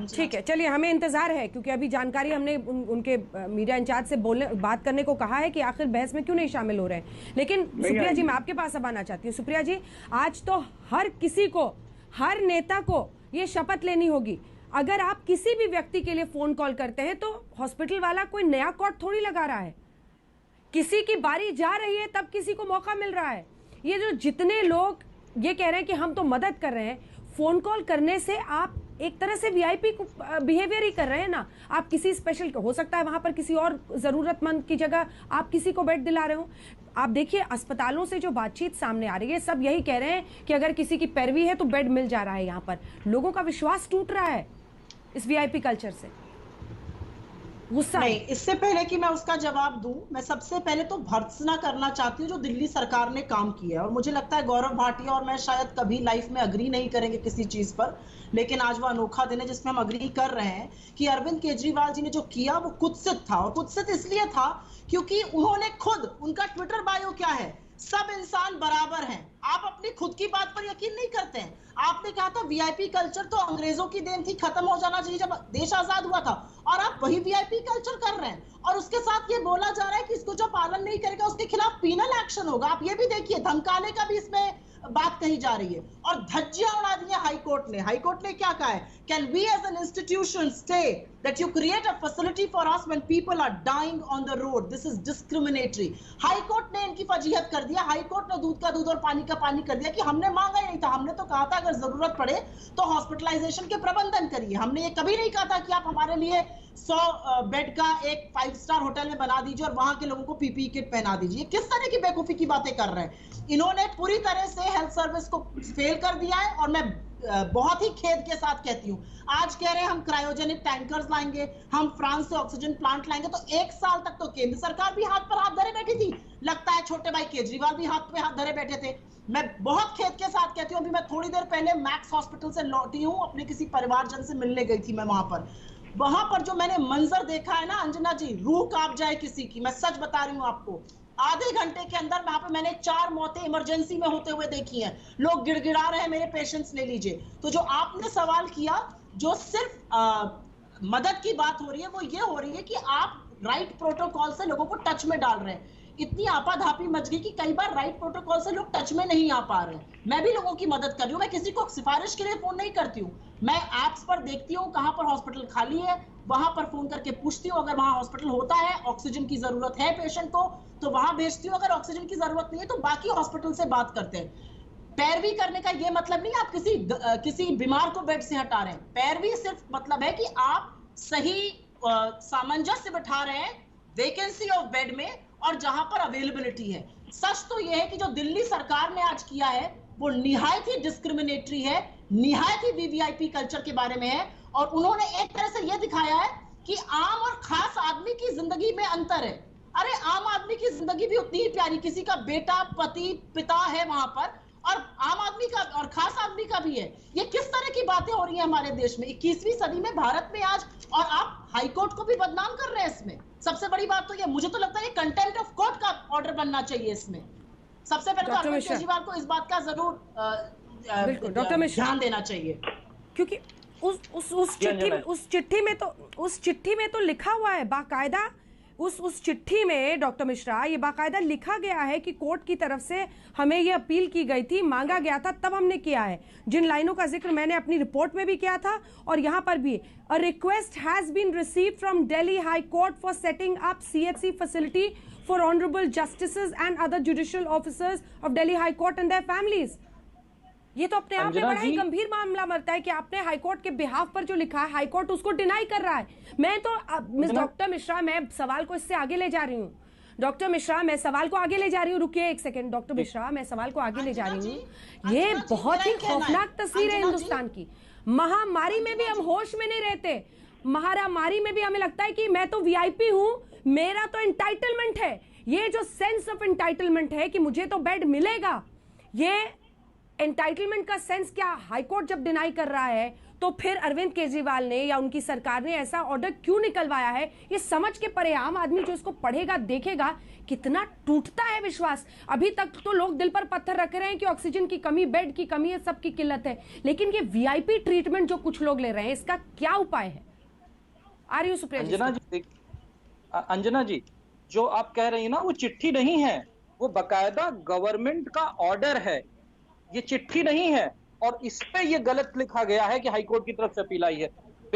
ठीक है, चलिए, हमें इंतजार है क्योंकि अभी जानकारी हमने उनके मीडिया इंचार्ज से बात करने को कहा है कि आखिर बहस में क्यों नहीं शामिल हो रहे हैं। लेकिन सुप्रिया जी, मैं आपके पास अब आना चाहती हूँ। सुप्रिया जी, आज तो हर किसी को, हर नेता को ये शपथ लेनी होगी, अगर आप किसी भी व्यक्ति के लिए फोन कॉल करते हैं तो हॉस्पिटल वाला कोई नया कॉर्ड थोड़ी लगा रहा है, किसी की बारी जा रही है तब किसी को मौका मिल रहा है। ये जो जितने लोग ये कह रहे हैं कि हम तो मदद कर रहे हैं, फोन कॉल करने से आप एक तरह से वीआईपी को बिहेवियर ही कर रहे हैं ना। आप किसी स्पेशल, हो सकता है वहां पर किसी और जरूरतमंद की जगह आप किसी को बेड दिला रहे हो। आप देखिए, अस्पतालों से जो बातचीत सामने आ रही है, सब यही कह रहे हैं कि अगर किसी की पैरवी है तो बेड मिल जा रहा है। यहाँ पर लोगों का विश्वास टूट रहा है इस वीआईपी कल्चर से। गुस्सा नहीं, इससे पहले कि मैं उसका जवाब दूं, मैं सबसे पहले तो भर्त्सना करना चाहती हूँ जो दिल्ली सरकार ने काम किया है। और मुझे लगता है गौरव भाटिया और मैं शायद कभी लाइफ में अग्री नहीं करेंगे किसी चीज पर, लेकिन आज वो अनोखा दिन है जिसमें हम अग्री कर रहे हैं कि अरविंद केजरीवाल जी ने जो किया वो कुत्सित था। और कुत्सित इसलिए था क्योंकि उन्होंने खुद, उनका ट्विटर बायो क्या है, सब इंसान बराबर हैं। आप अपनी खुद की बात पर यकीन नहीं करते हैं। आपने कहा था वीआईपी कल्चर तो अंग्रेजों की देन थी, खत्म हो जाना चाहिए जब देश आजाद हुआ था, और आप वही वीआईपी कल्चर कर रहे हैं। और उसके साथ ये बोला जा रहा है कि इसको जो पालन नहीं करेगा उसके खिलाफ पीनल एक्शन होगा। आप ये भी देखिए, धमकाने का भी इसमें बात कही जा रही है। और धज्जियां उड़ा दी है हाईकोर्ट ने। हाईकोर्ट ने क्या कहा है, can we as an institution stay that you create a facility for us when people are dying on the road, this is discriminatory. High court ने इनकी फजीहत कर दिया। हाईकोर्ट ने दूध का दूध और पानी का पानी कर दिया कि हमने मांगा ही नहीं था। हमने तो कहा था अगर जरूरत पड़े तो हॉस्पिटलाइजेशन के प्रबंधन करिए। हमने ये कभी नहीं कहा था कि आप हमारे लिए 100 बेड का एक 5 स्टार होटल में बना दीजिए और वहां के लोगों को पीपीई किट पहना दीजिए। किस तरह की बेवकूफी की बातें कर रहे हैं। इन्होंने पूरी तरह से हेल्थ सर्विस को फेल कर दिया है। और मैं बहुत ही खेद के साथ कहती हूं, आज कह रहे हैं हम क्रायोजेनिक टैंकर्स लाएंगे, हम फ्रांस से ऑक्सीजन प्लांट लाएंगे, तो 1 साल तक तो केंद्र सरकार भी हाथ पर हाथ धरे बैठी थी। लगता है छोटे भाई केजरीवाल भी हाथ पे हाथ धरे बैठे थे। मैं बहुत खेद के साथ कहती हूँ, अभी मैं थोड़ी देर पहले मैक्स हॉस्पिटल से लौटी हूँ, अपने किसी परिवारजन से मिलने गई थी मैं वहां पर जो मैंने मंजर देखा है ना अंजना जी, रूह कांप जाए किसी की। मैं सच बता रही हूँ आपको, आधे घंटे के अंदर वहां पे मैंने 4 मौतें इमरजेंसी में होते हुए देखी हैं। लोग गिड़गिड़ा रहे हैं, मेरे पेशेंट्स ले लीजिए। तो जो आपने सवाल किया, जो सिर्फ मदद की बात हो रही है, वो ये हो रही है कि आप राइट प्रोटोकॉल से लोगों को टच में डाल रहे हैं। इतनी आपाधापी मच गई कि कई बार राइट प्रोटोकॉल से लोग टच में नहीं आ पा रहे हैं। मैं भी लोगों की मदद कर रही हूँ, मैं किसी को सिफारिश के लिए फोन नहीं करती हूँ। मैं एप्स पर देखती हूँ कहां पर हॉस्पिटल खाली है, वहां पर फोन करके पूछती हूँ। अगर वहां हॉस्पिटल होता है, ऑक्सीजन की जरूरत है पेशेंट को, तो वहां भेजती हूँ। अगर ऑक्सीजन की जरूरत नहीं है तो बाकी हॉस्पिटल से बात करते हैं। पैरवी करने का ये मतलब नहीं आप किसी बीमार को बेड से हटा रहे हैं। पैरवी सिर्फ मतलब है कि आप सही सामंजस्य बिठा रहे हैं वैकेंसी ऑफ बेड में और जहां पर अवेलेबिलिटी है। सच तो यह है कि जो दिल्ली सरकार ने आज किया है वो निहायत ही डिस्क्रिमिनेटरी है, निहायत ही वीवीआईपी कल्चर के बारे में है। और उन्होंने एक तरह से यह दिखाया है कि आम और खास आदमी की जिंदगी में अंतर है। अरे आम आदमी की जिंदगी भी उतनी ही प्यारी, किसी का बेटा, पति, पिता है वहां पर, और आम आदमी का और खास आदमी का भी है। ये किस तरह की बातें हो रही हैं हमारे देश में 21वीं सदी में, भारत में आज, और आप हाईकोर्ट को भी बदनाम कर रहे हैं इसमें। सबसे बड़ी बात तो ये, मुझे तो लगता है कंटेम्प्ट ऑफ कोर्ट का ऑर्डर बनना चाहिए इसमें। सबसे पहले तो अरविंद केजरीवाल को इस बात का जरूर ध्यान देना चाहिए, क्योंकि उस चिट्ठी में तो लिखा हुआ है बाकायदा। उस चिट्ठी में डॉक्टर मिश्रा, ये बाकायदा लिखा गया है कि कोर्ट की तरफ से हमें ये अपील की गई थी, मांगा गया था, तब हमने किया है। जिन लाइनों का जिक्र मैंने अपनी रिपोर्ट में भी किया था और यहाँ पर भी, a request has been received from Delhi high court for setting up CHC facility for honourable justices and other judicial officers of Delhi high court and their families. ये तो अपने आप में बड़ा ही गंभीर मामला मरता है कि आपने हाईकोर्ट के बिहाफ पर जो लिखा है, हाईकोर्ट उसको डिनाई कर रहा है। मैं तो मिस डॉक्टर मिश्रा, मैं सवाल को इससे आगे ले जा रही हूँ। डॉक्टर मिश्रा, मैं सवाल को आगे ले जा रही हूँ, रुकिए एक सेकंड। डॉक्टर मिश्रा, मैं सवाल को आगे ले जा रही हूँ। ये बहुत ही खौफनाक तस्वीर है हिंदुस्तान की। महामारी में भी हम होश में नहीं रहते। महामारी में भी हमें लगता है कि मैं तो वीआईपी हूँ, मेरा तो एंटाइटलमेंट है। ये जो सेंस ऑफ एंटाइटलमेंट है कि मुझे तो बेड मिलेगा, ये एंटाइटलमेंट का सेंस क्या हाईकोर्ट जब डिनाई कर रहा है तो फिर अरविंद केजरीवाल ने या उनकी सरकार ने ऐसा ऑर्डर क्यों निकलवाया है, ये समझ के परे आम आदमी जो इसको पढ़ेगा देखेगा कितना टूटता है विश्वास। अभी तक तो लोग दिल पर पत्थर रख रहे हैं कि ऑक्सीजन की कमी, बेड की कमी है, सबकी किल्लत है, लेकिन ये वीआईपी ट्रीटमेंट जो कुछ लोग ले रहे हैं इसका क्या उपाय है? आर यू सुप्रिया जी? अंजना जी, जो आप कह रही हैं ना, वो चिट्ठी नहीं है, वो बकायदा गवर्नमेंट का ऑर्डर है, ये चिट्ठी नहीं है। और इस पे ये गलत लिखा गया है कि हाईकोर्ट की तरफ से अपील आई है।